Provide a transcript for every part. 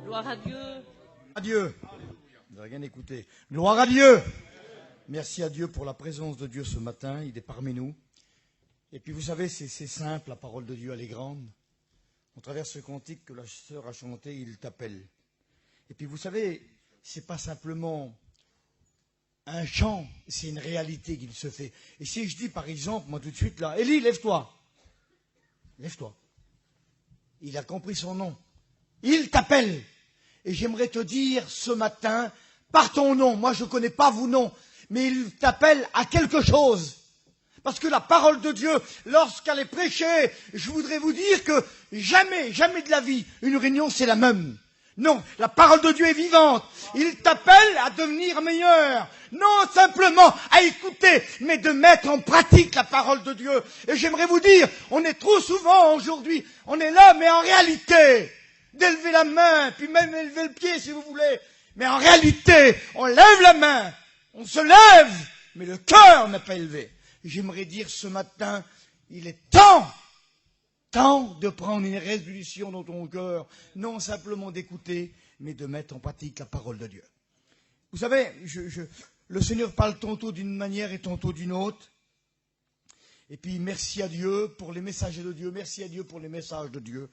Gloire à Dieu. À Dieu. Vous n'avez rien écouté. Gloire à Dieu. Merci à Dieu pour la présence de Dieu ce matin. Il est parmi nous. Et puis vous savez, c'est simple, la parole de Dieu, elle est grande. On traverse ce cantique que la sœur a chanté, il t'appelle. Et puis vous savez, c'est pas simplement un chant, c'est une réalité qu'il se fait. Et si je dis par exemple, moi tout de suite là, Élie, lève-toi. Lève-toi. Il a compris son nom. Il t'appelle. Et j'aimerais te dire ce matin, par ton nom, moi je ne connais pas vos noms, mais il t'appelle à quelque chose. Parce que la parole de Dieu, lorsqu'elle est prêchée, je voudrais vous dire que jamais, jamais de la vie, une réunion c'est la même. Non, la parole de Dieu est vivante. Il t'appelle à devenir meilleur. Non simplement à écouter, mais de mettre en pratique la parole de Dieu. Et j'aimerais vous dire, on est trop souvent aujourd'hui, on est là, mais en réalité, d'élever la main, puis même élever le pied si vous voulez. Mais en réalité, on lève la main, on se lève, mais le cœur n'est pas élevé. J'aimerais dire ce matin, il est temps de prendre une résolution dans ton cœur, non simplement d'écouter, mais de mettre en pratique la parole de Dieu. Vous savez, le Seigneur parle tantôt d'une manière et tantôt d'une autre. Et puis merci à Dieu pour les messages de Dieu, merci à Dieu pour les messages de Dieu.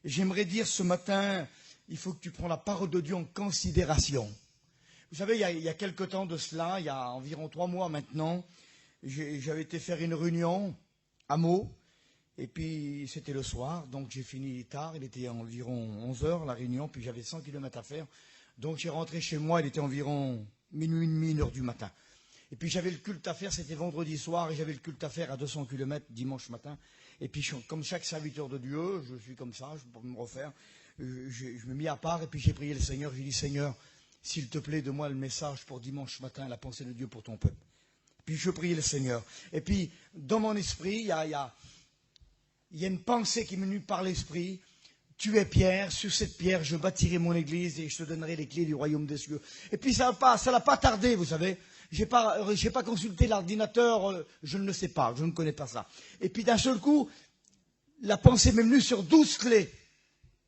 Et j'aimerais dire ce matin, il faut que tu prends la parole de Dieu en considération. Vous savez, il y a quelque temps de cela, il y a environ 3 mois maintenant, j'avais été faire une réunion à Meaux. Et puis, c'était le soir, donc j'ai fini tard, il était environ 11 heures la réunion, puis j'avais 100 km à faire. Donc j'ai rentré chez moi, il était environ minuit et demi, 1 heure du matin. Et puis j'avais le culte à faire, c'était vendredi soir, et j'avais le culte à faire à 200 km dimanche matin. Et puis, comme chaque serviteur de Dieu, je suis comme ça, je peux me refaire, je me mis à part, et puis j'ai prié le Seigneur, j'ai dit, Seigneur, s'il te plaît, donne-moi le message pour dimanche matin, la pensée de Dieu pour ton peuple. Puis je priais le Seigneur. Et puis, dans mon esprit, il y a une pensée qui m'est venue par l'esprit. Tu es Pierre, sur cette pierre, je bâtirai mon église et je te donnerai les clés du royaume des cieux. Et puis ça n'a pas tardé, vous savez. J'ai pas consulté l'ordinateur, je ne le sais pas, je ne connais pas ça. Et puis d'un seul coup, la pensée m'est venue sur 12 clés.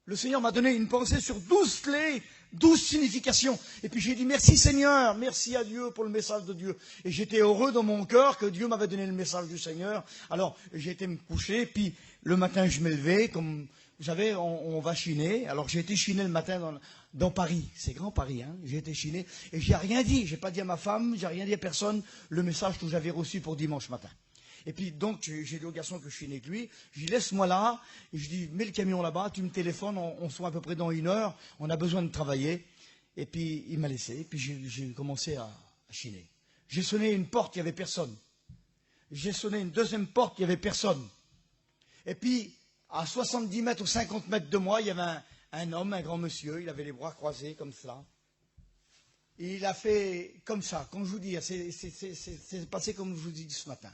Le Seigneur m'a donné une pensée sur 12 clés, 12 significations. Et puis j'ai dit merci Seigneur, merci à Dieu pour le message de Dieu. Et j'étais heureux dans mon cœur que Dieu m'avait donné le message du Seigneur. Alors j'ai été me coucher, puis le matin je me levais, comme vous savez, on va chiner. Alors j'ai été chiner le matin dans Paris, c'est grand Paris, hein. J'ai été chiner et j'ai rien dit, j'ai pas dit à ma femme, j'ai rien dit à personne le message que j'avais reçu pour dimanche matin. Et puis donc j'ai dit au garçon que je suis avec lui, je dis laisse-moi là, et je dis mets le camion là-bas, tu me téléphones, on se voit à peu près dans 1 heure, on a besoin de travailler. Et puis il m'a laissé, et puis j'ai commencé à chiner. J'ai sonné une porte, il n'y avait personne. J'ai sonné une deuxième porte, il n'y avait personne. Et puis à 70 mètres ou 50 mètres de moi, il y avait un homme, un grand monsieur, il avait les bras croisés comme cela. Et il a fait comme ça, comme je vous dis, c'est passé comme je vous dis ce matin.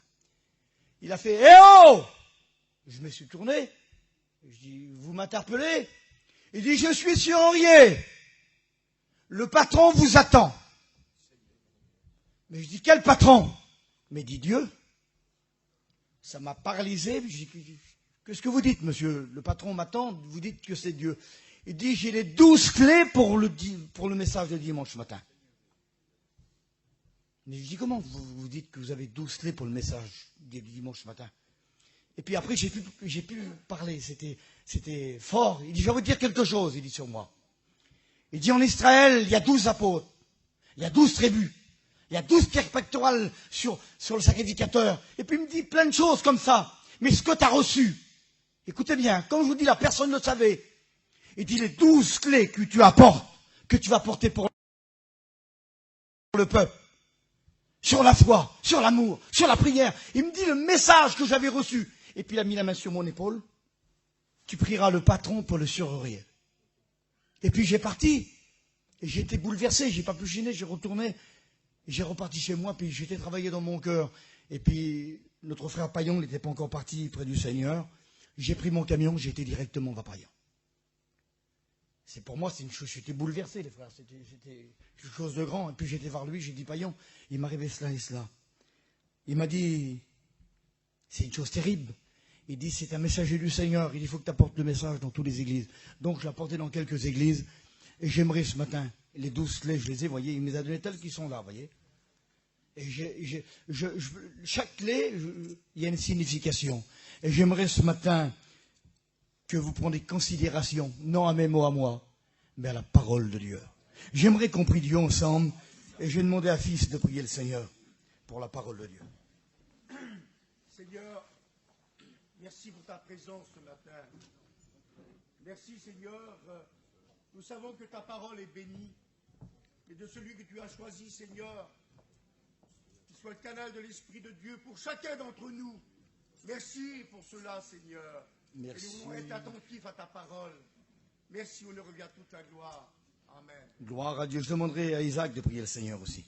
Il a fait « Eh oh !» Je me suis tourné. Je dis « Vous m'interpellez ?» Il dit « Je suis sur Henriet. Le patron vous attend. » Mais je dis « Quel patron ?» Mais dit Dieu. Ça m'a paralysé. Je dis « Qu'est-ce que vous dites, monsieur? Le patron m'attend, vous dites que c'est Dieu. » Il dit « J'ai les 12 clés pour le message de dimanche matin. » Mais je dis, comment vous dites que vous avez 12 clés pour le message du dimanche matin? Et puis après, j'ai pu parler, c'était fort. Il dit, je vais vous dire quelque chose, il dit sur moi. Il dit, en Israël, il y a 12 apôtres, il y a 12 tribus, il y a 12 pierres pectorales sur le sacrificateur. Et puis il me dit plein de choses comme ça. Mais ce que tu as reçu, écoutez bien, comme je vous dis, la personne ne le savait. Il dit, les 12 clés que tu apportes, que tu vas porter pour le peuple. Sur la foi, sur l'amour, sur la prière. Il me dit le message que j'avais reçu. Et puis il a mis la main sur mon épaule. Tu prieras le patron pour le surhoraire. Et puis j'ai parti. Et j'ai été bouleversé, j'ai pas pu chiner, j'ai retourné. J'ai reparti chez moi, puis j'étais travaillé dans mon cœur. Et puis notre frère Paillon n'était pas encore parti près du Seigneur. J'ai pris mon camion, j'ai été directement à Paillon. C'est pour moi, c'est une chose, j'étais bouleversé, les frères, c'était quelque chose de grand. Et puis j'étais voir lui, j'ai dit, Paillon, il m'arrivait cela et cela. Il m'a dit, c'est une chose terrible. Il dit, c'est un messager du Seigneur, il faut que tu apportes le message dans toutes les églises. Donc je l'ai apporté dans quelques églises. Et j'aimerais ce matin, les 12 clés, je les ai, vous voyez, il me les a données telles qu'ils sont là, vous voyez. Et chaque clé, il y a une signification. Et j'aimerais ce matin que vous preniez considération, non à mes mots à moi, mais à la parole de Dieu. J'aimerais qu'on prie Dieu ensemble, et j'ai demandé à Fils de prier le Seigneur pour la parole de Dieu. Seigneur, merci pour ta présence ce matin. Merci Seigneur, nous savons que ta parole est bénie, et de celui que tu as choisi, Seigneur, qui soit le canal de l'Esprit de Dieu pour chacun d'entre nous. Merci pour cela, Seigneur. Merci. Et nous voulons être attentifs à ta parole. Merci, on revient toute la gloire. Amen. Gloire à Dieu. Je demanderai à Isaac de prier le Seigneur aussi.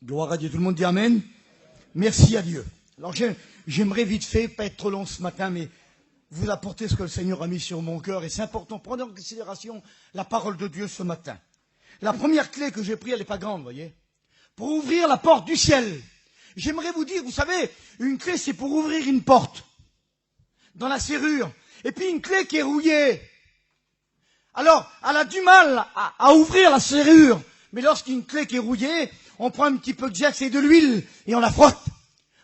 Gloire à Dieu. Tout le monde dit Amen. Merci à Dieu. Alors j'aimerais vite fait, pas être trop long ce matin, mais vous apporter ce que le Seigneur a mis sur mon cœur. Et c'est important, prendre en considération la parole de Dieu ce matin. La première clé que j'ai prise, elle n'est pas grande, vous voyez. Pour ouvrir la porte du ciel. J'aimerais vous dire, vous savez, une clé c'est pour ouvrir une porte. Dans la serrure. Et puis une clé qui est rouillée. Alors, elle a du mal à ouvrir la serrure. Mais lorsqu'une clé qui est rouillée, on prend un petit peu de jax et de l'huile et on la frotte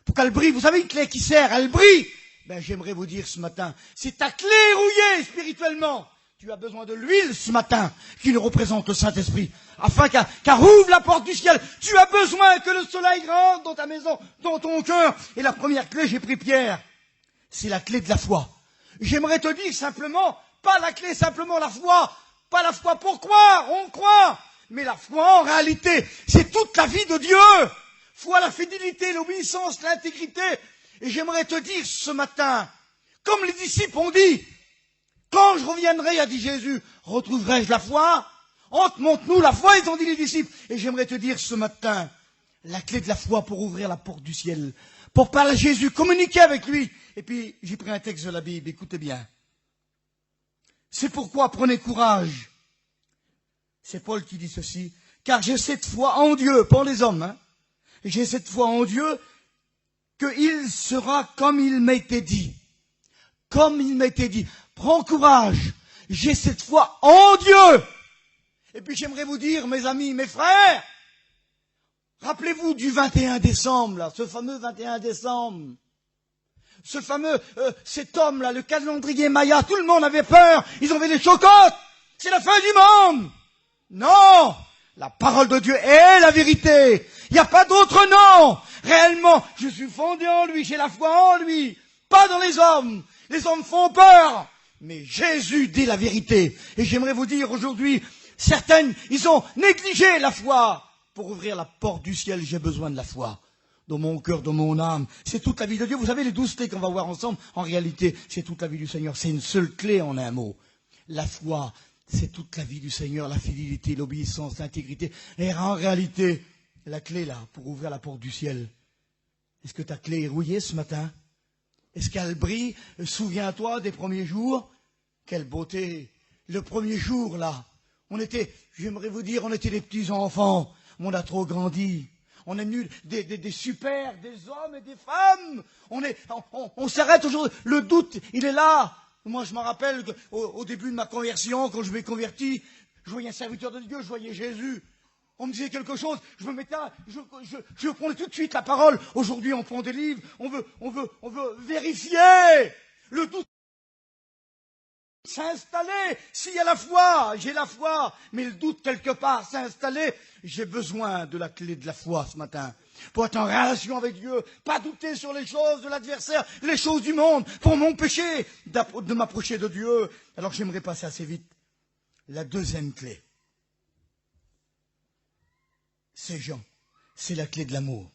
pour qu'elle brille. Vous savez, une clé qui sert, elle brille. Ben, j'aimerais vous dire ce matin, si ta clé est rouillée spirituellement, tu as besoin de l'huile ce matin qui nous représente le Saint-Esprit, afin qu'elle ouvre la porte du ciel. Tu as besoin que le soleil rentre dans ta maison, dans ton cœur. Et la première clé, j'ai pris Pierre, c'est la clé de la foi. J'aimerais te dire simplement, pas la clé, simplement la foi. Pas la foi pour croire, on croit. Mais la foi, en réalité, c'est toute la vie de Dieu. Foi, la fidélité, l'obéissance, l'intégrité. Et j'aimerais te dire ce matin, comme les disciples ont dit, quand je reviendrai, a dit Jésus, retrouverai-je la foi? Montre-nous la foi, ils ont dit les disciples. Et j'aimerais te dire ce matin, la clé de la foi pour ouvrir la porte du ciel, pour parler à Jésus, communiquer avec lui. Et puis, j'ai pris un texte de la Bible, écoutez bien. C'est pourquoi prenez courage. C'est Paul qui dit ceci. Car j'ai cette foi en Dieu, pas en les hommes. Hein. J'ai cette foi en Dieu qu'il sera comme il m'a été dit. Comme il m'a été dit. Prends courage. J'ai cette foi en Dieu. Et puis j'aimerais vous dire, mes amis, mes frères, rappelez-vous du 21 décembre, là, ce fameux 21 décembre. Ce fameux, cet homme-là, le calendrier Maya, tout le monde avait peur. Ils avaient des chocottes. C'est la fin du monde. Non, la parole de Dieu est la vérité. Il n'y a pas d'autre nom. Réellement, je suis fondé en lui, j'ai la foi en lui, pas dans les hommes. Les hommes font peur, mais Jésus dit la vérité. Et j'aimerais vous dire aujourd'hui, certaines, ils ont négligé la foi. Pour ouvrir la porte du ciel, j'ai besoin de la foi. Dans mon cœur, dans mon âme. C'est toute la vie de Dieu. Vous savez, les 12 clés qu'on va voir ensemble, en réalité, c'est toute la vie du Seigneur. C'est une seule clé en un mot. La foi. C'est toute la vie du Seigneur, la fidélité, l'obéissance, l'intégrité. Et en réalité, la clé là, pour ouvrir la porte du ciel. Est-ce que ta clé est rouillée ce matin? Est-ce qu'elle brille? Souviens-toi des premiers jours. Quelle beauté! Le premier jour là, j'aimerais vous dire, on était des petits enfants. On a trop grandi. On est venus des super, des hommes et des femmes. On s'arrête aujourd'hui. Le doute, il est là. Moi, je me rappelle qu'au début de ma conversion, quand je m'ai converti, je voyais un serviteur de Dieu, je voyais Jésus. On me disait quelque chose, je me mettais, je prenais tout de suite la parole. Aujourd'hui, on prend des livres, on veut vérifier. Le doute s'est installé. S'il y a la foi, j'ai la foi, mais le doute quelque part s'est installé. J'ai besoin de la clé de la foi ce matin. Pour être en relation avec Dieu, pas douter sur les choses de l'adversaire, les choses du monde, pour m'empêcher de m'approcher de Dieu. Alors j'aimerais passer assez vite. La deuxième clé, c'est Jean, c'est la clé de l'amour.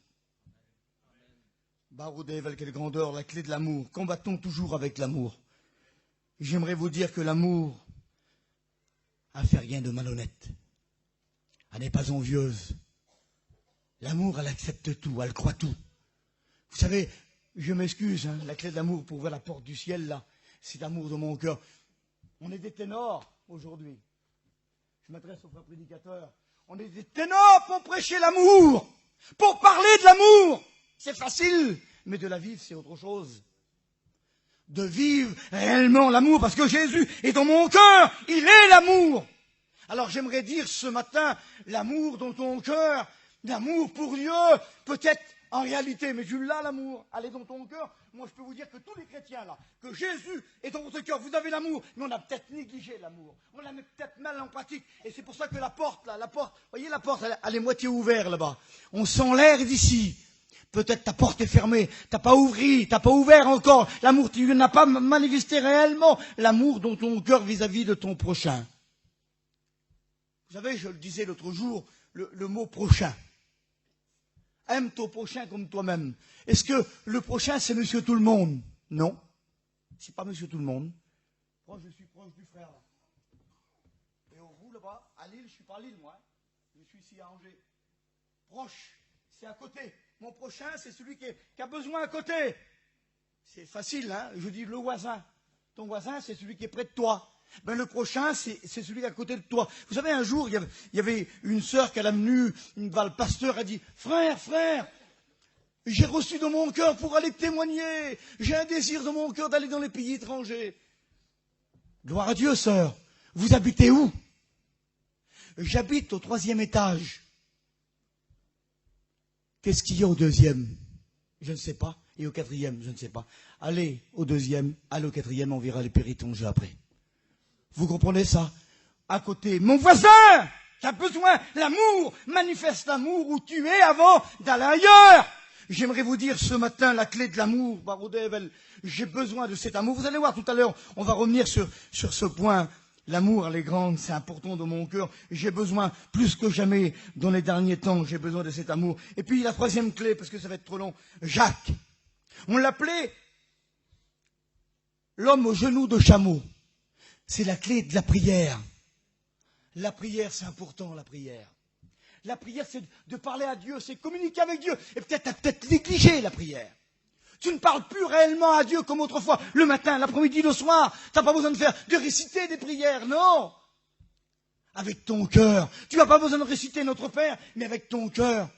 Baroudével, quelle grandeur, la clé de l'amour. Combattons toujours avec l'amour. J'aimerais vous dire que l'amour a fait rien de malhonnête. Elle n'est pas envieuse. L'amour, elle accepte tout, elle croit tout. Vous savez, je m'excuse, hein, la clé d'amour pour ouvrir la porte du ciel, là, c'est l'amour de mon cœur. On est des ténors aujourd'hui. Je m'adresse au frère prédicateur. On est des ténors pour prêcher l'amour, pour parler de l'amour. C'est facile, mais de la vivre, c'est autre chose. De vivre réellement l'amour, parce que Jésus est dans mon cœur, il est l'amour. Alors j'aimerais dire ce matin, l'amour dans ton cœur, l'amour pour Dieu, peut-être en réalité, mais tu l'as l'amour, elle est dans ton cœur. Moi je peux vous dire que tous les chrétiens là, que Jésus est dans votre cœur, vous avez l'amour, mais on a peut-être négligé l'amour, on la met peut-être mal en pratique, et c'est pour ça que la porte là, voyez la porte, elle est moitié ouverte là-bas, on sent l'air d'ici. Peut-être ta porte est fermée, t'as pas ouvert encore l'amour, tu n'as pas manifesté réellement l'amour dans ton cœur vis-à-vis de ton prochain. Vous savez, je le disais l'autre jour, le mot prochain. Aime ton prochain comme toi-même. Est-ce que le prochain c'est monsieur tout le monde? Non, c'est pas monsieur tout le monde. Moi je suis proche du frère là. Et au bout là-bas, à Lille, je suis pas à Lille moi, je suis ici à Angers. Proche, c'est à côté. Mon prochain, c'est celui qui a besoin à côté. C'est facile, hein. Je dis le voisin. Ton voisin, c'est celui qui est près de toi. Ben, le prochain, c'est celui qui est à côté de toi. Vous savez, un jour, il y avait une sœur qui a venu, le pasteur a dit, frère, j'ai reçu dans mon cœur pour aller témoigner. J'ai un désir dans mon cœur d'aller dans les pays étrangers. Gloire à Dieu, sœur. Vous habitez où? J'habite au 3e étage. Qu'est-ce qu'il y a au 2e? Je ne sais pas. Et au 4e, je ne sais pas. Allez au 2e, allez au 4e, on verra les péritongés après. Vous comprenez ça? À côté, mon voisin, qui a besoin l'amour, manifeste l'amour où tu es avant d'aller ailleurs. J'aimerais vous dire ce matin la clé de l'amour, Barodevel. J'ai besoin de cet amour. Vous allez voir tout à l'heure, on va revenir sur ce point. L'amour, elle est grande, c'est important dans mon cœur. J'ai besoin, plus que jamais, dans les derniers temps, j'ai besoin de cet amour. Et puis la 3e clé, parce que ça va être trop long, Jacques. On l'appelait l'homme aux genoux de chameau. C'est la clé de la prière. La prière, c'est important, la prière. La prière, c'est de parler à Dieu, c'est communiquer avec Dieu. Et peut-être, t'as peut-être négligé la prière. Tu ne parles plus réellement à Dieu comme autrefois, le matin, l'après-midi, le soir. Tu n'as pas besoin de réciter des prières, non. Avec ton cœur. Tu n'as pas besoin de réciter notre Père, mais avec ton cœur.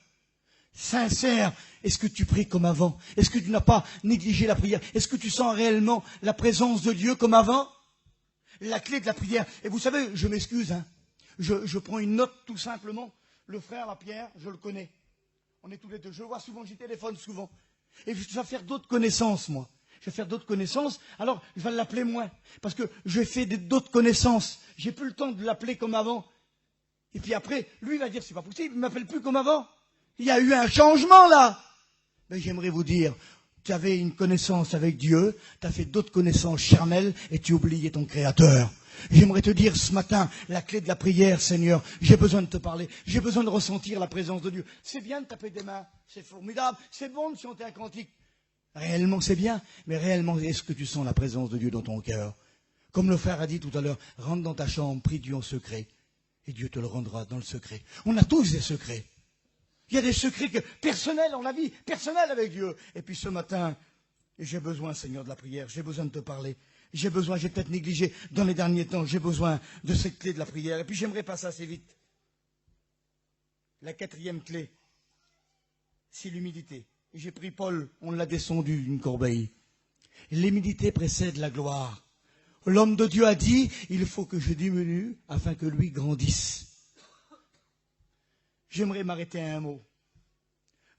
Sincère. Est-ce que tu pries comme avant? Est-ce que tu n'as pas négligé la prière? Est-ce que tu sens réellement la présence de Dieu comme avant? La clé de la prière. Et vous savez, je m'excuse, hein. Je prends une note tout simplement. Le frère, la Pierre, je le connais. On est tous les deux. Je le vois souvent, j'y téléphone souvent. Et je vais faire d'autres connaissances, moi. Je vais faire d'autres connaissances, alors je vais l'appeler moins. Parce que je fais d'autres connaissances. J'ai plus le temps de l'appeler comme avant. Et puis après, lui, il va dire, c'est pas possible, il ne m'appelle plus comme avant. Il y a eu un changement, là. Mais j'aimerais vous dire, tu avais une connaissance avec Dieu, tu as fait d'autres connaissances charnelles, et tu oubliais ton Créateur. J'aimerais te dire ce matin, la clé de la prière, Seigneur, j'ai besoin de te parler, j'ai besoin de ressentir la présence de Dieu. C'est bien de taper des mains, c'est formidable, c'est bon de chanter un cantique. Réellement, c'est bien, mais réellement, est-ce que tu sens la présence de Dieu dans ton cœur? Comme le frère a dit tout à l'heure, rentre dans ta chambre, prie Dieu en secret, et Dieu te le rendra dans le secret. On a tous des secrets. Il y a des secrets personnels, on la vie personnelle avec Dieu. Et puis ce matin, j'ai besoin, Seigneur, de la prière, j'ai besoin de te parler. J'ai peut-être négligé dans les derniers temps, j'ai besoin de cette clé de la prière. Et puis j'aimerais passer assez vite. La 4e clé, c'est l'humilité. J'ai pris Paul, on l'a descendu d'une corbeille. L'humilité précède la gloire. L'homme de Dieu a dit, il faut que je diminue afin que lui grandisse. J'aimerais m'arrêter à un mot.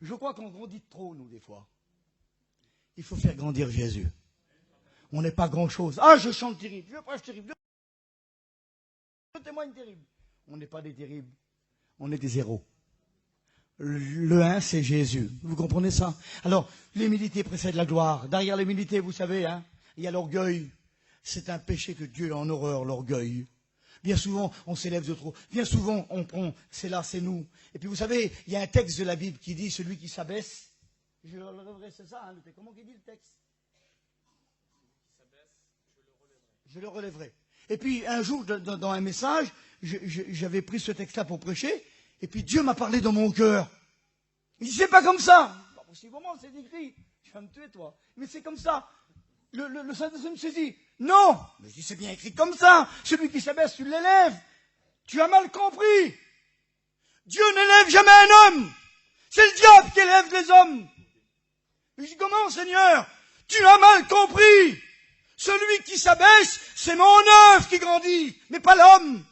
Je crois qu'on grandit trop, nous, des fois. Il faut faire grandir Jésus. On n'est pas grand-chose. Ah, je chante terrible, je prêche terrible, je témoigne terrible. On n'est pas des terribles, on est des héros. Le 1, c'est Jésus. Vous comprenez ça? Alors, l'humilité précède la gloire. Derrière l'humilité, vous savez, hein, il y a l'orgueil. C'est un péché que Dieu a en horreur, l'orgueil. Bien souvent, on s'élève de trop. Bien souvent, on prend, c'est là, c'est nous. Et puis, vous savez, il y a un texte de la Bible qui dit, celui qui s'abaisse, je le relèverai, c'est ça, hein, comment il dit le texte? Je le relèverai. Et puis, un jour, dans un message, j'avais pris ce texte-là pour prêcher, et puis Dieu m'a parlé dans mon cœur. Il dit, c'est pas comme ça. C'est vraiment, c'est écrit. Tu vas me tuer, toi. Mais c'est comme ça. Le Saint-Esprit me saisit. Non. Mais je dis, c'est bien écrit comme ça. Celui qui s'abaisse, tu l'élèves. Tu as mal compris. Dieu n'élève jamais un homme. C'est le diable qui élève les hommes. Mais je dis, comment, Seigneur? Tu as mal compris. Celui qui s'abaisse, c'est mon œuvre qui grandit, mais pas l'homme.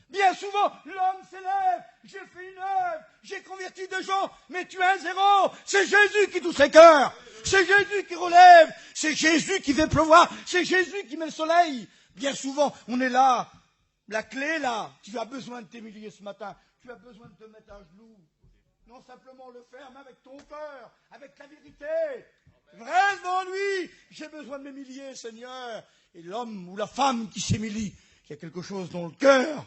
Bien souvent, l'homme s'élève. J'ai fait une œuvre, j'ai converti des gens, mais tu es un zéro. C'est Jésus qui touche les cœurs. C'est Jésus qui relève. C'est Jésus qui fait pleuvoir. C'est Jésus qui met le soleil. Bien souvent, on est là. La clé, là. Tu as besoin de t'humilier ce matin. Tu as besoin de te mettre à genoux. Non simplement le faire, mais avec ton cœur, avec la vérité. Vrai devant lui. J'ai besoin de m'humilier, Seigneur. Et l'homme ou la femme qui s'humilie, il y a quelque chose dans le cœur.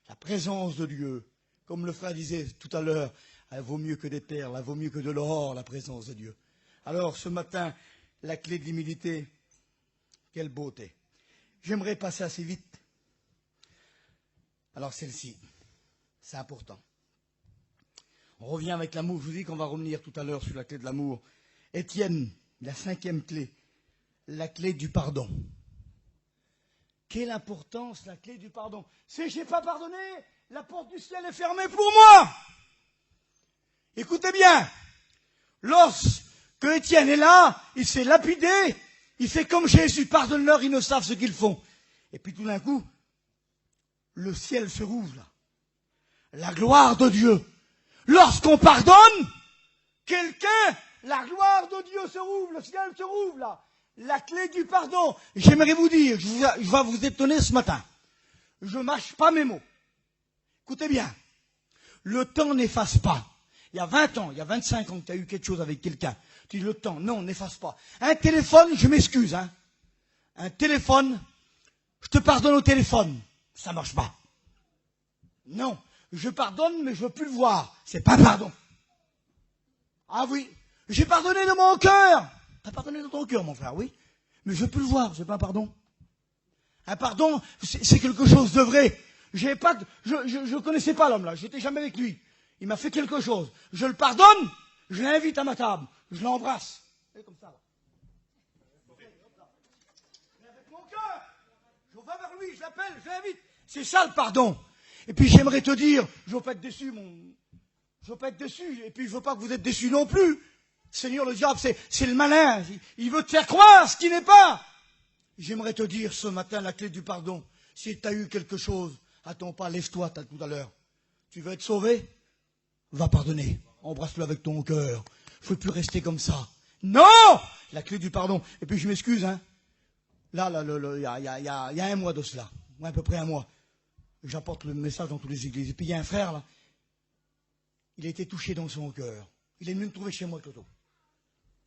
La présence de Dieu. Comme le frère disait tout à l'heure, elle vaut mieux que des perles, elle vaut mieux que de l'or, la présence de Dieu. Alors, ce matin, la clé de l'humilité, quelle beauté. J'aimerais passer assez vite. Alors, celle-ci, c'est important. On revient avec l'amour. Je vous dis qu'on va revenir tout à l'heure sur la clé de l'amour. Étienne, la 5e clé, la clé du pardon. Quelle importance, la clé du pardon. Si je n'ai pas pardonné, la porte du ciel est fermée pour moi. Écoutez bien, lorsque Étienne est là, il s'est lapidé, il fait comme Jésus, pardonne-leur, ils ne savent ce qu'ils font. Et puis tout d'un coup, le ciel se rouvre là. La gloire de Dieu. Lorsqu'on pardonne quelqu'un, la gloire de Dieu se rouvre, le ciel se rouvre là. La clé du pardon. J'aimerais vous dire, je vais vous étonner ce matin. Je ne mâche pas mes mots. Écoutez bien, le temps n'efface pas. Il y a 20 ans, il y a 25 ans que tu as eu quelque chose avec quelqu'un. Tu dis le temps, non, n'efface pas. Un téléphone, je m'excuse. Hein. Un téléphone, je te pardonne au téléphone. Ça ne marche pas. Non, je pardonne, mais je ne veux plus le voir. C'est pas pardon. Ah oui, j'ai pardonné de mon cœur. Tu as pardonné de ton cœur, mon frère, oui. Mais je ne veux plus le voir, c'est pas un pardon. Un pardon, c'est quelque chose de vrai. Je ne connaissais pas l'homme là, je n'étais jamais avec lui. Il m'a fait quelque chose. Je le pardonne, je l'invite à ma table, je l'embrasse. Et comme ça là. Mais avec mon cœur, je vais vers lui, je l'appelle, je l'invite. C'est ça le pardon. Et puis j'aimerais te dire, je ne veux pas être déçu, je ne veux pas être déçu, et puis je ne veux pas que vous êtes déçus non plus. Seigneur, le diable, c'est le malin. Il veut te faire croire ce qui n'est pas. J'aimerais te dire ce matin la clé du pardon. Si tu as eu quelque chose, attends pas, lève-toi tout à l'heure. Tu veux être sauvé? Va pardonner. Embrasse-le avec ton cœur. Il ne faut plus rester comme ça. Non! La clé du pardon. Et puis je m'excuse, hein. Là, il y a un mois de cela. À peu près un mois. J'apporte le message dans toutes les églises. Et puis il y a un frère, là. Il a été touché dans son cœur. Il est venu me trouver chez moi, Toto.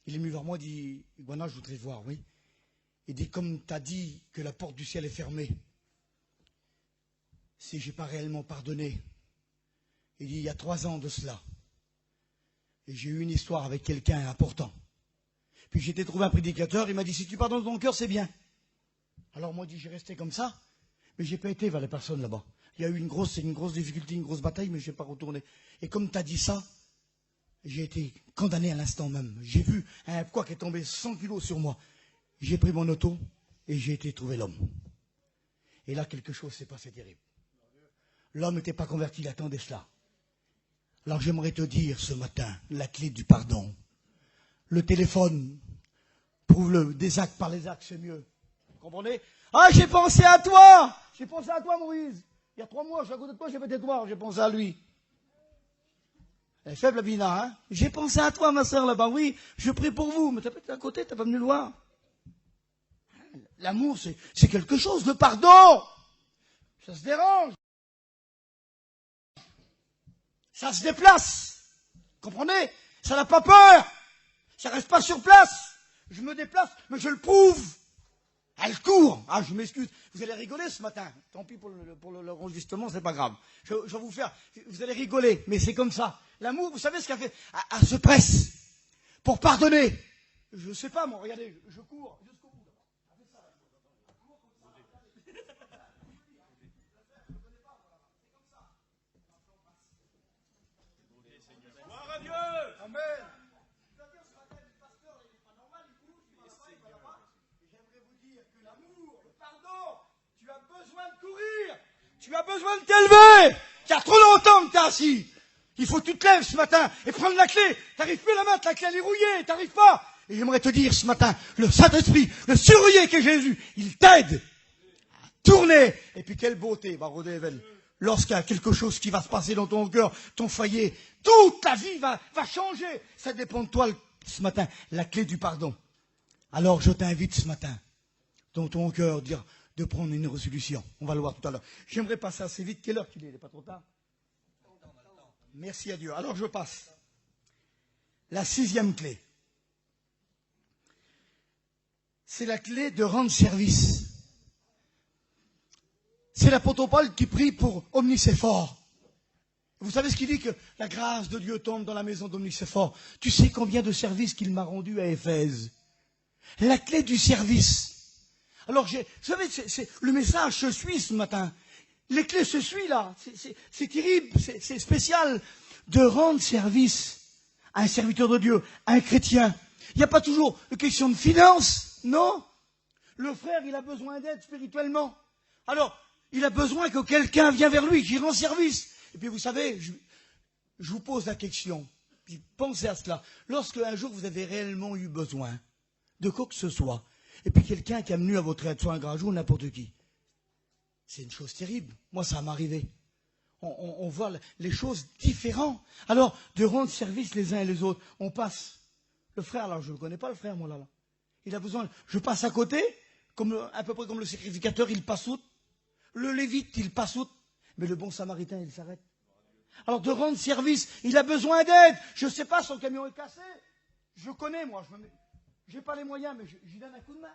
Il est venu vers moi, il dit, Iguana, je voudrais te voir, oui. Il dit, comme tu as dit que la porte du ciel est fermée, si je n'ai pas réellement pardonné, il dit, il y a 3 ans de cela, et j'ai eu une histoire avec quelqu'un important. Puis j'ai été trouver un prédicateur, il m'a dit, si tu pardonnes ton cœur, c'est bien. Alors moi, j'ai resté comme ça, mais je n'ai pas été vers les personnes là-bas. Il y a eu une grosse difficulté, une grosse bataille, mais je n'ai pas retourné. Et comme tu as dit ça, j'ai été condamné à l'instant même. J'ai vu un poids qui est tombé 100 kilos sur moi. J'ai pris mon auto et j'ai été trouver l'homme. Et là, quelque chose s'est passé terrible. L'homme n'était pas converti, il attendait cela. Alors j'aimerais te dire ce matin, la clé du pardon. Le téléphone, prouve-le, des actes par les actes, c'est mieux. Vous comprenez? Ah, j'ai pensé à toi! J'ai pensé à toi, Moïse. Il y a 3 mois, je suis à côté de toi, j'ai fait tes devoirs, j'ai pensé à lui. Elle est faible, la Bina, hein? J'ai pensé à toi, ma soeur, là-bas, oui, je prie pour vous, mais t'as pas été à côté, t'as pas venu le voir. L'amour, c'est quelque chose, le pardon. Ça se dérange. Ça se déplace. Comprenez? Ça n'a pas peur. Ça reste pas sur place. Je me déplace, mais je le prouve. Elle court. Ah, je m'excuse. Vous allez rigoler ce matin. Tant pis pour l'enregistrement, c'est pas grave. Je vais vous faire. Vous allez rigoler, mais c'est comme ça. L'amour, vous savez ce qu'elle fait? Elle se presse pour pardonner. Je sais pas, moi. Regardez, je cours jusqu'au bout. Gloire à Dieu. Amen. Tu as besoin de t'élever. Il y a trop longtemps que tu es assis. Il faut que tu te lèves ce matin et prendre la clé. Tu n'arrives plus à la mettre, la clé elle est rouillée, tu n'arrives pas. Et j'aimerais te dire ce matin, le Saint-Esprit, le surrouillé qu'est Jésus, il t'aide à tourner. Et puis quelle beauté, Barodével. Lorsqu'il y a quelque chose qui va se passer dans ton cœur, ton foyer, toute ta vie va changer. Ça dépend de toi ce matin, la clé du pardon. Alors je t'invite ce matin, dans ton cœur, de prendre une résolution. On va le voir tout à l'heure. J'aimerais passer assez vite. Quelle heure qu'il est? Il n'est pas trop tard? Merci à Dieu. Alors je passe. La 6e clé. C'est la clé de rendre service. C'est l'apôtre Paul qui prie pour Omnicéphore. Vous savez ce qu'il dit, que la grâce de Dieu tombe dans la maison d'Omnicéphore. Tu sais combien de services qu'il m'a rendu à Éphèse. La clé du service. Alors, vous savez, c'est le message se suit ce matin. Les clés se suivent là. C'est terrible, c'est spécial de rendre service à un serviteur de Dieu, à un chrétien. Il n'y a pas toujours une question de finance, non. Le frère, il a besoin d'aide spirituellement. Alors, il a besoin que quelqu'un vienne vers lui, qui rend service. Et puis, vous savez, je vous pose la question. Puis pensez à cela. Lorsque un jour vous avez réellement eu besoin de quoi que ce soit, et puis quelqu'un qui a venu à votre aide, soit un grand jour, n'importe qui, c'est une chose terrible. Moi, ça m'est arrivé. On voit les choses différentes. Alors, de rendre service les uns et les autres, on passe. Le frère, là, je ne connais pas le frère, moi, là. Il a besoin. Je passe à côté, à peu près comme le sacrificateur, il passe outre. Le lévite, il passe outre. Mais le bon samaritain, il s'arrête. Alors, de rendre service, il a besoin d'aide. Je ne sais pas, son camion est cassé. Je connais, moi. Je n'ai pas les moyens, mais j'y donne un coup de main.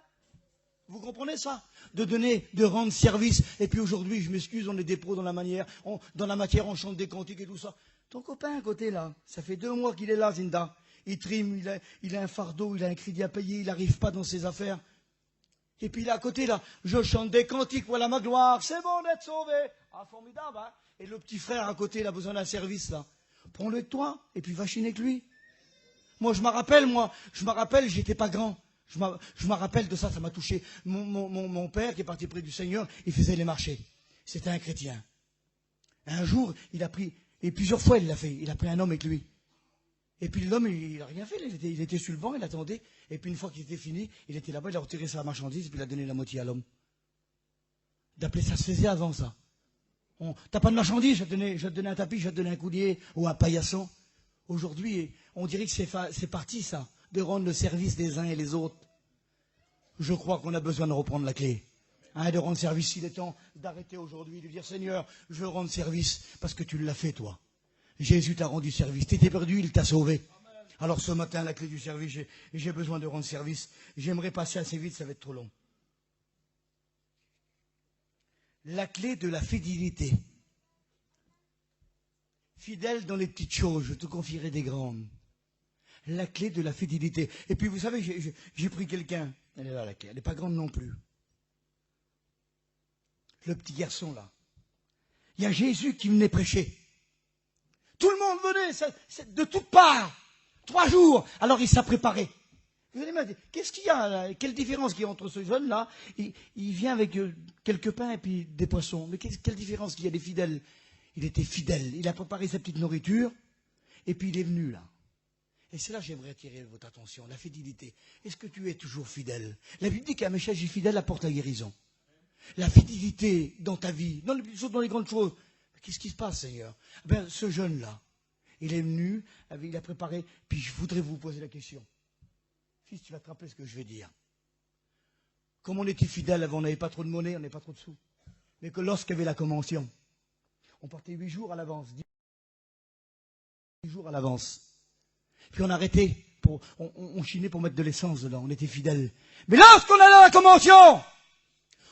Vous comprenez ça? De rendre service. Et puis aujourd'hui, je m'excuse, on est des pros dans la matière, on chante des cantiques et tout ça. Ton copain à côté, là, ça fait 2 mois qu'il est là, Zinda. Il trime, il a un fardeau, il a un crédit à payer, il n'arrive pas dans ses affaires. Et puis là, à côté, là, je chante des cantiques, voilà ma gloire, c'est bon d'être sauvé. Ah, formidable, hein? Et le petit frère à côté, il a besoin d'un service, là. Prends-le de toi, et puis va chiner avec lui. Moi, je me rappelle, j'étais pas grand. Je me rappelle de ça, ça m'a touché. Mon père, qui est parti près du Seigneur, il faisait les marchés. C'était un chrétien. Un jour, il a pris, et plusieurs fois il l'a fait, il a pris un homme avec lui. Et puis l'homme, il n'a rien fait, il était sur le banc, il attendait. Et puis une fois qu'il était fini, il était là-bas, il a retiré sa marchandise, et puis il a donné la moitié à l'homme. D'appeler ça se faisait avant ça. T'as pas de marchandise, je vais te donner un tapis, je vais te donner un coulier ou un paillasson. Aujourd'hui, on dirait que c'est parti ça, de rendre le service des uns et les autres. Je crois qu'on a besoin de reprendre la clé. De rendre service. Il est temps d'arrêter aujourd'hui, de dire Seigneur, je veux rendre service parce que tu l'as fait toi. Jésus t'a rendu service. Tu étais perdu, il t'a sauvé. Alors ce matin, la clé du service, j'ai besoin de rendre service. J'aimerais passer assez vite, ça va être trop long. La clé de la fidélité. Fidèle dans les petites choses, je te confierai des grandes. La clé de la fidélité. Et puis vous savez, j'ai pris quelqu'un. Elle est là la clé, elle n'est pas grande non plus. Le petit garçon là. Il y a Jésus qui venait prêcher. Tout le monde venait, de toutes parts. 3 jours. Alors il s'est préparé. Vous allez me dire, qu'est-ce qu'il y a là? Quelle différence qu'il y a entre ce jeune-là? Il vient avec quelques pains et puis des poissons. Mais quelle différence qu'il y a des fidèles? Il était fidèle. Il a préparé sa petite nourriture. Et puis il est venu là. Et c'est là que j'aimerais attirer votre attention. La fidélité. Est-ce que tu es toujours fidèle? La Bible dit qu'un messager fidèle apporte la guérison. La fidélité dans ta vie, dans les petites choses, dans les grandes choses. Qu'est-ce qui se passe, Seigneur? Ce jeune-là, il est venu, il a préparé, puis je voudrais vous poser la question. Fils, tu vas te rappeler ce que je vais dire. Comme on était fidèle avant, on n'avait pas trop de monnaie, on n'avait pas trop de sous. Mais que lorsqu'il y avait la convention, on partait 8 jours à l'avance, 10 jours à l'avance. Puis on arrêtait, on chinait pour mettre de l'essence dedans, on était fidèles. Mais lorsqu'on allait à la convention,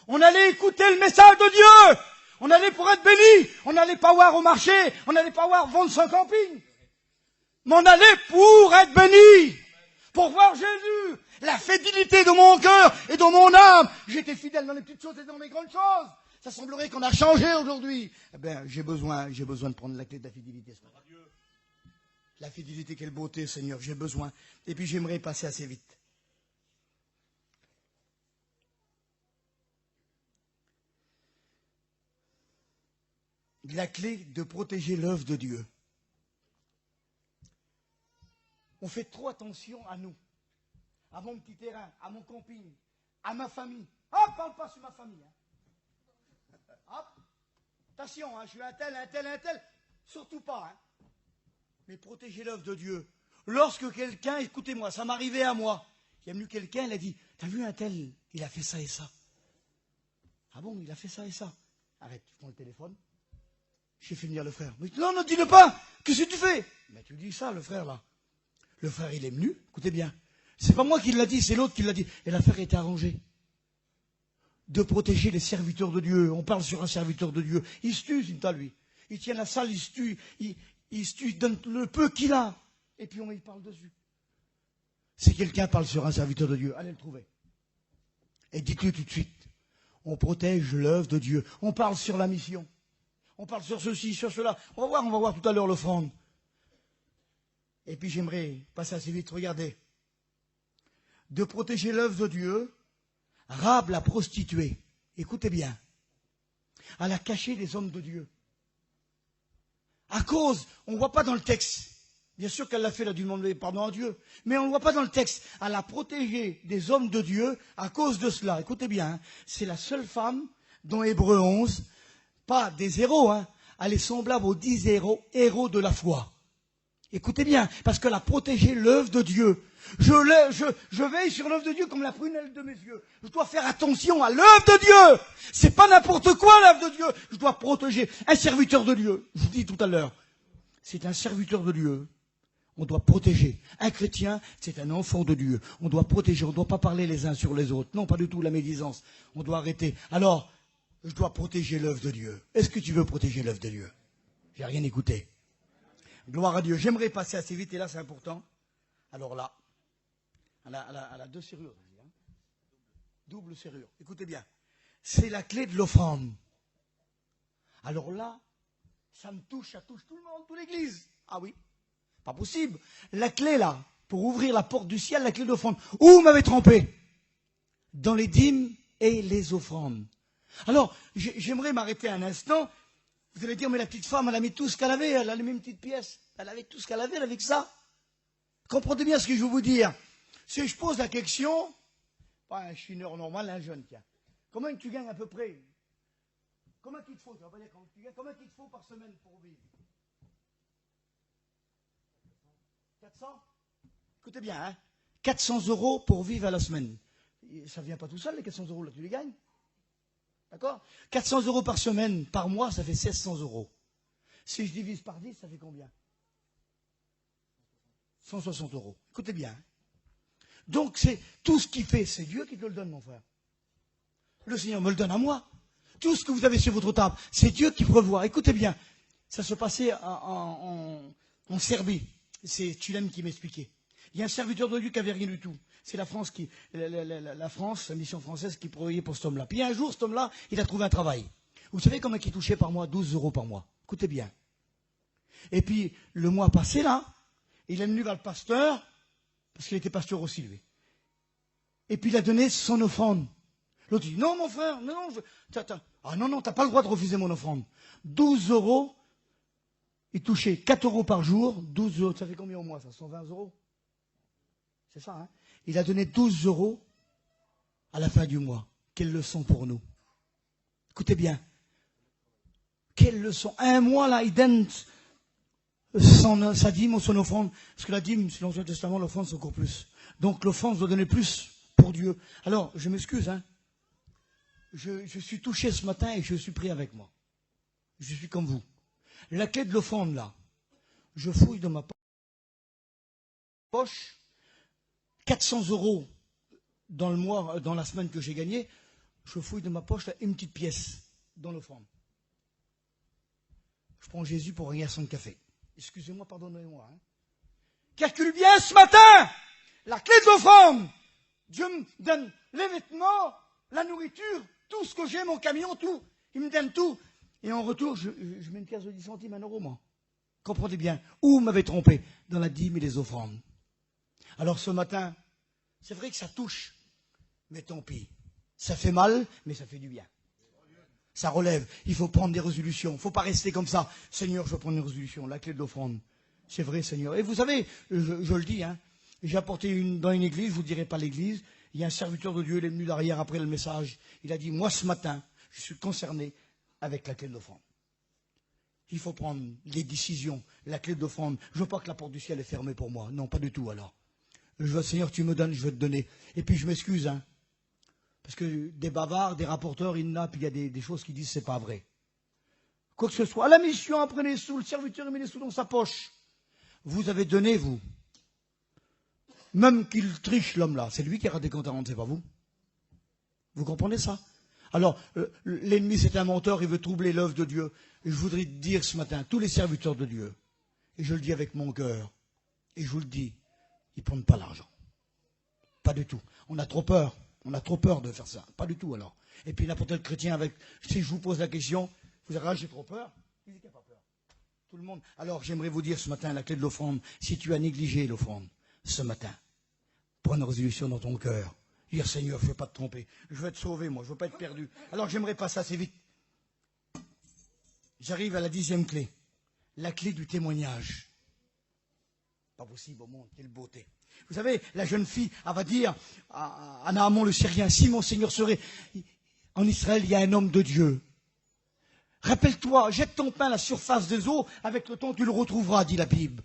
on allait écouter le message de Dieu. On allait pour être béni. On n'allait pas voir au marché. On n'allait pas voir vendre son camping. Mais on allait pour être béni. Pour voir Jésus. La fidélité de mon cœur et de mon âme. J'étais fidèle dans les petites choses et dans les grandes choses. Ça semblerait qu'on a changé aujourd'hui. J'ai besoin de prendre la clé de la fidélité ce matin. La fidélité, quelle beauté, Seigneur. J'ai besoin. Et puis j'aimerais passer assez vite. la clé de protéger l'œuvre de Dieu. On fait trop attention à nous, à mon petit terrain, à mon camping, à ma famille. Hop, parle pas sur ma famille. Hein. Hop, attention, hein, je suis un tel, surtout pas. Hein. Mais protéger l'œuvre de Dieu. Lorsque quelqu'un, écoutez-moi, ça m'arrivait à moi, il y a venu quelqu'un, il a dit, t'as vu un tel, il a fait ça et ça. Ah bon, il a fait ça et ça. Arrête, je prends le téléphone. J'ai fait venir le frère. Mais non, ne dis-le pas. Qu'est-ce que tu fais? Mais tu dis ça, le frère, là. Le frère, il est venu. Écoutez bien. C'est pas moi qui l'a dit, c'est l'autre qui l'a dit. Et l'affaire était arrangée. De protéger les serviteurs de Dieu. On parle sur un serviteur de Dieu. Il se tue, Zinta, lui. Il tient la salle, il se tue. Il se tue, il donne le peu qu'il a. Et puis il parle dessus. Si quelqu'un parle sur un serviteur de Dieu, allez le trouver. Et dites-le tout de suite. On protège l'œuvre de Dieu. On parle sur la mission. On parle sur ceci, sur cela. On va voir tout à l'heure l'offrande. Et puis j'aimerais passer assez vite. Regardez. De protéger l'œuvre de Dieu, Rahab la prostituée. Écoutez bien. Elle a caché les hommes de Dieu. À cause, on ne voit pas dans le texte. Bien sûr qu'elle l'a fait, elle a dû demander pardon à Dieu. Mais on ne voit pas dans le texte. Elle a protégé des hommes de Dieu à cause de cela. Écoutez bien, hein, c'est la seule femme dans Hébreux 11, pas des héros, hein, elle est semblable aux 10 héros de la foi. Écoutez bien, parce qu'elle a protégé l'œuvre de Dieu. Je veille sur l'œuvre de Dieu comme la prunelle de mes yeux. Je dois faire attention à l'œuvre de Dieu. C'est pas n'importe quoi l'œuvre de Dieu. Je dois protéger un serviteur de Dieu. Je vous dis tout à l'heure, c'est un serviteur de Dieu. On doit protéger. Un chrétien, c'est un enfant de Dieu. On doit protéger. On ne doit pas parler les uns sur les autres. Non, pas du tout la médisance. On doit arrêter. Alors, je dois protéger l'œuvre de Dieu. Est-ce que tu veux protéger l'œuvre de Dieu? J'ai rien écouté. Gloire à Dieu. J'aimerais passer assez vite, et là c'est important. Alors là, elle a 2 serrures. Hein. Double serrure. Écoutez bien. C'est la clé de l'offrande. Alors là, ça touche tout le monde, toute l'église. Ah oui. Pas possible. La clé là, pour ouvrir la porte du ciel, la clé de l'offrande. Où vous m'avez trompé? Dans les dîmes et les offrandes. Alors, j'aimerais m'arrêter un instant. Vous allez dire, mais la petite femme, elle a mis tout ce qu'elle avait, elle a mis une petite pièce. Elle avait tout ce qu'elle avait, elle avait que ça. Comprenez bien ce que je veux vous dire. Si je pose la question, pas un chineur normal, un jeune, tiens. Comment tu gagnes à peu près? Comment il te faut? Comment il te faut par semaine pour vivre? 400? Écoutez bien, hein, 400 € pour vivre à la semaine. Ça ne vient pas tout seul, les 400 € là, tu les gagnes. D'accord? 400 € par semaine, par mois, ça fait 1600 €. Si je divise par 10, ça fait combien? 160 €. Écoutez bien. Hein. Donc, c'est tout ce qu'il fait, c'est Dieu qui te le donne, mon frère. Le Seigneur me le donne à moi. Tout ce que vous avez sur votre table, c'est Dieu qui prévoit. Écoutez bien, ça se passait en Serbie. C'est Tulem qui m'expliquait. Il y a un serviteur de Dieu qui n'avait rien du tout. C'est la France, la mission française qui provoyait pour cet homme-là. Puis un jour, cet homme-là, il a trouvé un travail. Vous savez comment il touchait par mois? 12 € par mois. Écoutez bien. Et puis, le mois passé, là, il est venu vers le pasteur, parce qu'il était pasteur aussi, lui. Et puis, il a donné son offrande. L'autre dit, non, mon frère, non, ah non, t'as pas le droit de refuser mon offrande. 12 €, il touchait 4 € par jour, 12 €, ça fait combien au mois, ça? 120 €? C'est ça, hein? Il a donné 12 € à la fin du mois. Quelle leçon pour nous. Écoutez bien. Quelle leçon. Un mois, là, il donne sa dîme ou son offrande. Parce que la dîme, c'est l'Ancien Testament, l'offrande, c'est encore plus. Donc l'offrande doit donner plus pour Dieu. Alors, je m'excuse, hein. Je suis touché ce matin et je suis pris avec moi. Je suis comme vous. La clé de l'offrande, là, je fouille dans ma poche, 400 € dans le mois, dans la semaine que j'ai gagné, je fouille dans ma poche là, une petite pièce dans l'offrande. Je prends Jésus pour rien sans café. Excusez-moi, pardonnez-moi. Hein. Calcule bien ce matin la clé de l'offrande. Dieu me donne les vêtements, la nourriture, tout ce que j'ai, mon camion, tout. Il me donne tout. Et en retour, je mets une pièce de 10 centimes, 1 €, moi. Comprenez bien. Où vous m'avez trompé? Dans la dîme et les offrandes. Alors ce matin, c'est vrai que ça touche. Mais tant pis. Ça fait mal, mais ça fait du bien. Ça relève. Il faut prendre des résolutions. Il ne faut pas rester comme ça. Seigneur, je vais prendre une résolution. La clé de l'offrande. C'est vrai, Seigneur. Et vous savez, je le dis, hein, j'ai apporté dans une église, je ne vous dirai pas l'église, il y a un serviteur de Dieu, il est venu derrière après le message. Il a dit, moi ce matin, je suis concerné avec la clé de l'offrande. Il faut prendre les décisions, la clé de l'offrande. Je ne veux pas que la porte du ciel est fermée pour moi. Non, pas du tout alors. Je veux, Seigneur, tu me donnes, je vais te donner. Et puis je m'excuse, hein. Parce que des bavards, des rapporteurs, il y en a, puis il y a des choses qui disent que ce n'est pas vrai. Quoi que ce soit. À la mission, prenez les sous, le serviteur met les sous dans sa poche. Vous avez donné, vous. Même qu'il triche, l'homme là. C'est lui qui a raté compte à rendre, c'est pas vous. Vous comprenez ça? Alors, l'ennemi, c'est un menteur, il veut troubler l'œuvre de Dieu. Et je voudrais dire ce matin, tous les serviteurs de Dieu, et je le dis avec mon cœur, et je vous le dis, ils ne prennent pas l'argent. Pas du tout. On a trop peur. On a trop peur de faire ça. Pas du tout alors. Et puis n'importe quel chrétien avec, si je vous pose la question, vous direz, ah, j'ai trop peur. Qui n'a pas peur? Tout le monde. Alors j'aimerais vous dire ce matin la clé de l'offrande. Si tu as négligé l'offrande ce matin, prends une résolution dans ton cœur. Dire Seigneur, je ne veux pas te tromper. Je veux être sauvé, moi. Je ne veux pas être perdu. Alors j'aimerais passer assez vite. J'arrive à la 10e clé. La clé du témoignage. Pas possible au monde. Quelle beauté. Vous savez, la jeune fille, elle va dire à Naaman le Syrien, si mon Seigneur serait en Israël, il y a un homme de Dieu. Rappelle-toi, jette ton pain à la surface des eaux, avec le temps tu le retrouveras, dit la Bible.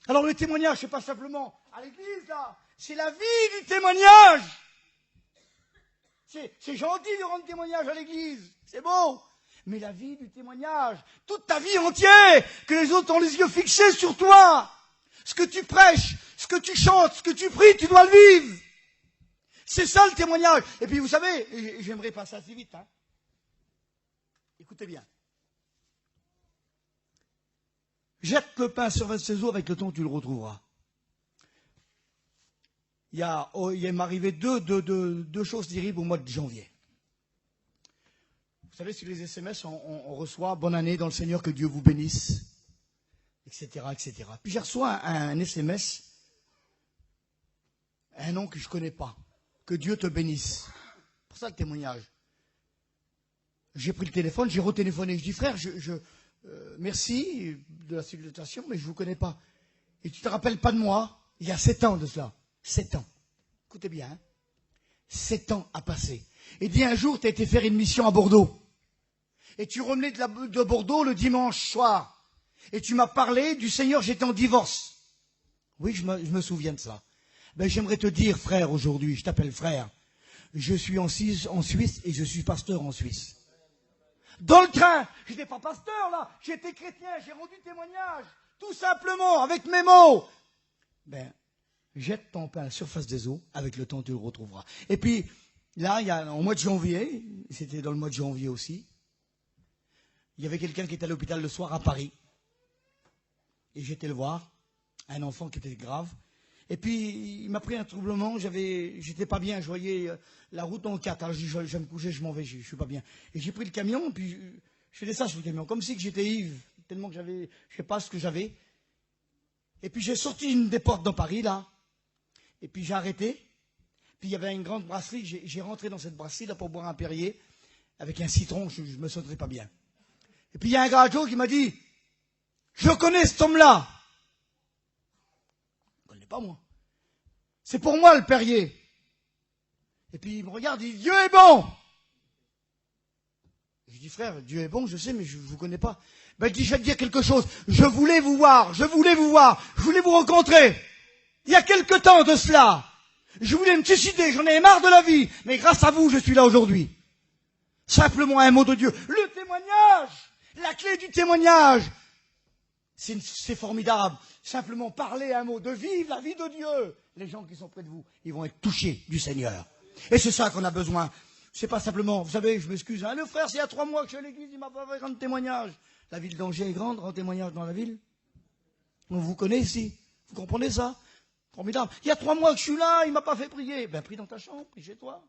Alors le témoignage, c'est pas simplement à l'église, là, c'est la vie du témoignage. C'est gentil de rendre témoignage à l'église, c'est beau. Mais la vie du témoignage, toute ta vie entière, que les autres ont les yeux fixés sur toi. Ce que tu prêches, ce que tu chantes, ce que tu pries, tu dois le vivre. C'est ça le témoignage. Et puis vous savez, j'aimerais passer assez vite. Hein. Écoutez bien. Jette le pain sur ses eaux, avec le temps tu le retrouveras. Il m'est arrivé deux choses terribles au mois de janvier. Vous savez, sur les SMS, on reçoit « Bonne année dans le Seigneur, que Dieu vous bénisse ». Etc., etc. Puis j'ai reçu un SMS, un nom que je ne connais pas. Que Dieu te bénisse. Pour ça le témoignage. J'ai pris le téléphone, j'ai retéléphoné. Je dis frère, merci de la salutation, mais je ne vous connais pas. Et tu ne te rappelles pas de moi? Il y a 7 ans de cela. 7 ans. Écoutez bien. Hein? 7 ans à passer. Et dit un jour, tu as été faire une mission à Bordeaux. Et tu revenais de Bordeaux le dimanche soir. Et tu m'as parlé du Seigneur, j'étais en divorce. Oui, je me souviens de ça. Ben, j'aimerais te dire, frère, aujourd'hui, je t'appelle frère. Je suis en Suisse et je suis pasteur en Suisse. Dans le train, je n'étais pas pasteur là, j'étais chrétien, j'ai rendu témoignage. Tout simplement, avec mes mots. Ben, jette ton pain à la surface des eaux, avec le temps tu le retrouveras. Et puis, là, au mois de janvier, c'était dans le mois de janvier aussi, il y avait quelqu'un qui était à l'hôpital le soir à Paris. Et j'étais le voir, un enfant qui était grave. Et puis, il m'a pris un troublement, j'étais pas bien, je voyais la route en 4. Alors, je dis, je vais me coucher, je m'en vais, je suis pas bien. Et j'ai pris le camion, puis je faisais ça sur le camion, comme si que j'étais ivre, tellement que j'avais, je sais pas ce que j'avais. Et puis, j'ai sorti une des portes dans Paris, là. Et puis, j'ai arrêté. Puis, il y avait une grande brasserie, j'ai rentré dans cette brasserie, là, pour boire un Perrier, avec un citron, je me sentirais pas bien. Et puis, il y a un gars à Joe qui m'a dit, je connais cet homme-là. Je ne connais pas, moi. C'est pour moi, le Perrier. Et puis, il me regarde, il dit, Dieu est bon. Je dis, frère, Dieu est bon, je sais, mais je ne vous connais pas. Ben, il dit, je vais te dire quelque chose. Je voulais vous voir, je voulais vous rencontrer. Il y a quelque temps de cela. Je voulais me suicider, j'en ai marre de la vie. Mais grâce à vous, je suis là aujourd'hui. Simplement un mot de Dieu. Le témoignage, la clé du témoignage. C'est formidable. Simplement parler un mot, de vivre la vie de Dieu. Les gens qui sont près de vous, ils vont être touchés du Seigneur. Et c'est ça qu'on a besoin. C'est pas simplement, vous savez, je m'excuse, hein, le frère, c'est il y a 3 mois que je suis à l'église, il m'a pas fait rendre témoignage. La ville d'Angers est grande, rend témoignage dans la ville. On vous connaît ici. Vous comprenez ça? Formidable. Il y a 3 mois que je suis là, il m'a pas fait prier. Ben, prie dans ta chambre, prie chez toi.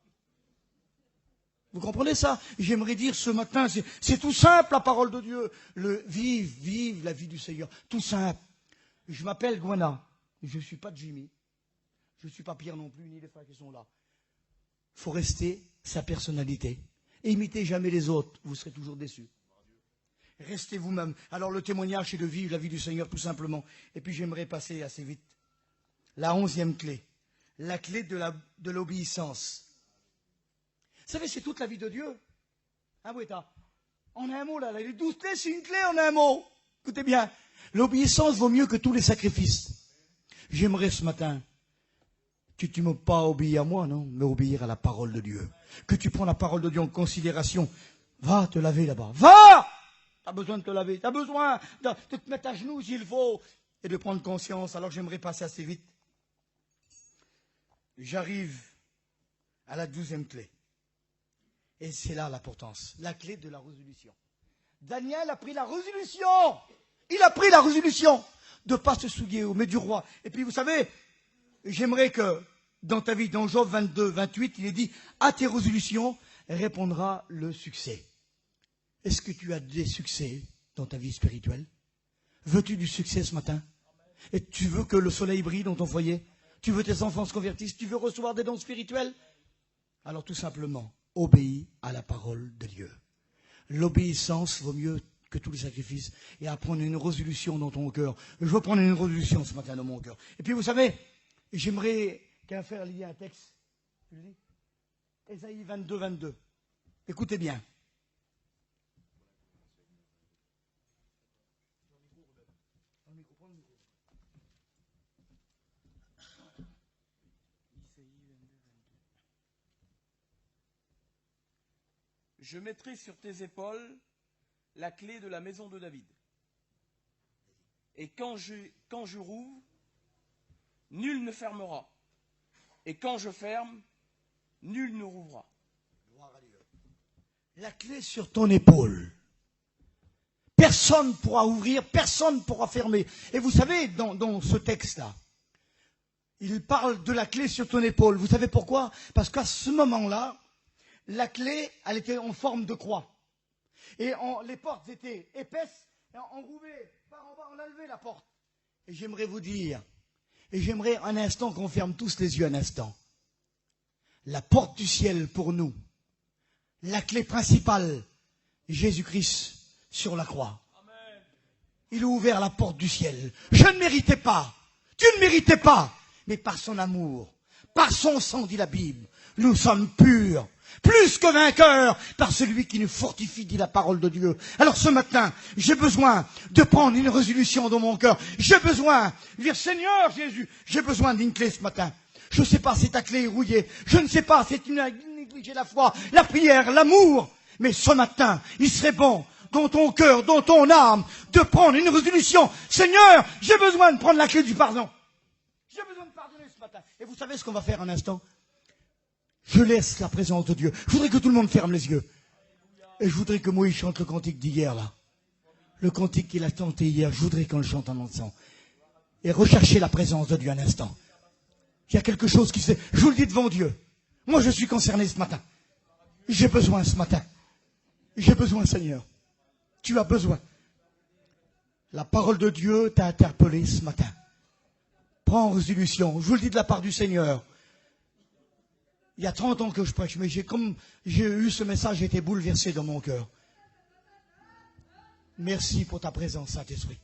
Vous comprenez ça? J'aimerais dire ce matin, c'est tout simple la parole de Dieu. Vive la vie du Seigneur. Tout simple. Je m'appelle Gwana. Je ne suis pas Jimmy. Je ne suis pas Pierre non plus, ni les frères qui sont là. Il faut rester sa personnalité. et imitez jamais les autres, vous serez toujours déçus. Restez vous-même. Alors le témoignage, c'est de vivre la vie du Seigneur tout simplement. Et puis j'aimerais passer assez vite. La 11e clé. La clé de l'obéissance. Vous savez, c'est toute la vie de Dieu. Ah oui, en un mot, là, les 12 clés, c'est une clé en un mot. Écoutez bien, l'obéissance vaut mieux que tous les sacrifices. J'aimerais ce matin que tu ne m'as pas obéi à moi, non, mais obéir à la parole de Dieu. Que tu prends la parole de Dieu en considération. Va te laver là-bas. Va! Tu as besoin de te laver. Tu as besoin de te mettre à genoux s'il faut. Et de prendre conscience. Alors j'aimerais passer assez vite. J'arrive à la 12e clé. Et c'est là l'importance. La clé de la résolution. Daniel a pris la résolution. Il a pris la résolution de ne pas se souiller mais du roi. Et puis vous savez, j'aimerais que dans ta vie, dans Job 22, 28, il est dit, à tes résolutions répondra le succès. Est-ce que tu as des succès dans ta vie spirituelle? Veux-tu du succès ce matin? Et tu veux que le soleil brille dans ton foyer? Tu veux tes enfants se convertissent? Tu veux recevoir des dons spirituels? Alors tout simplement, obéis à la parole de Dieu. L'obéissance vaut mieux que tous les sacrifices et à prendre une résolution dans ton cœur. Je veux prendre une résolution ce matin dans mon cœur. Et puis vous savez, j'aimerais qu'un frère lit un texte. Tu le dis? Ésaïe 22, 22. Écoutez bien. Je mettrai sur tes épaules la clé de la maison de David. Et quand je rouvre, nul ne fermera. Et quand je ferme, nul ne rouvrira. Gloire à Dieu. La clé sur ton épaule. Personne ne pourra ouvrir, personne ne pourra fermer. Et vous savez, dans ce texte-là, il parle de la clé sur ton épaule. Vous savez pourquoi? Parce qu'à ce moment-là, la clé, elle était en forme de croix. Et les portes étaient épaisses, et on rouvrait par en bas, on a levé la porte. Et j'aimerais vous dire, et j'aimerais un instant qu'on ferme tous les yeux un instant. La porte du ciel pour nous, la clé principale, Jésus-Christ sur la croix. Amen. Il a ouvert la porte du ciel. Je ne méritais pas, tu ne méritais pas, mais par son amour, par son sang, dit la Bible, nous sommes purs. Plus que vainqueurs par celui qui nous fortifie, dit la parole de Dieu. Alors ce matin, j'ai besoin de prendre une résolution dans mon cœur. J'ai besoin de dire, Seigneur Jésus, j'ai besoin d'une clé ce matin. Je ne sais pas si ta clé est rouillée. Je ne sais pas si tu as négligé la foi, la prière, l'amour. Mais ce matin, il serait bon, dans ton cœur, dans ton âme, de prendre une résolution. Seigneur, j'ai besoin de prendre la clé du pardon. J'ai besoin de pardonner ce matin. Et vous savez ce qu'on va faire un instant? Je laisse la présence de Dieu. Je voudrais que tout le monde ferme les yeux. Et je voudrais que Moïse chante le cantique d'hier, là. Le cantique qu'il a chanté hier, je voudrais qu'on le chante en ensemble. Et rechercher la présence de Dieu un instant. Il y a quelque chose qui se fait. Je vous le dis devant Dieu. Moi, je suis concerné ce matin. J'ai besoin ce matin. J'ai besoin, Seigneur. Tu as besoin. La parole de Dieu t'a interpellé ce matin. Prends résolution. Je vous le dis de la part du Seigneur. Il y a 30 ans que je prêche, mais j'ai eu ce message, j'ai été bouleversé dans mon cœur. Merci pour ta présence, Saint-Esprit.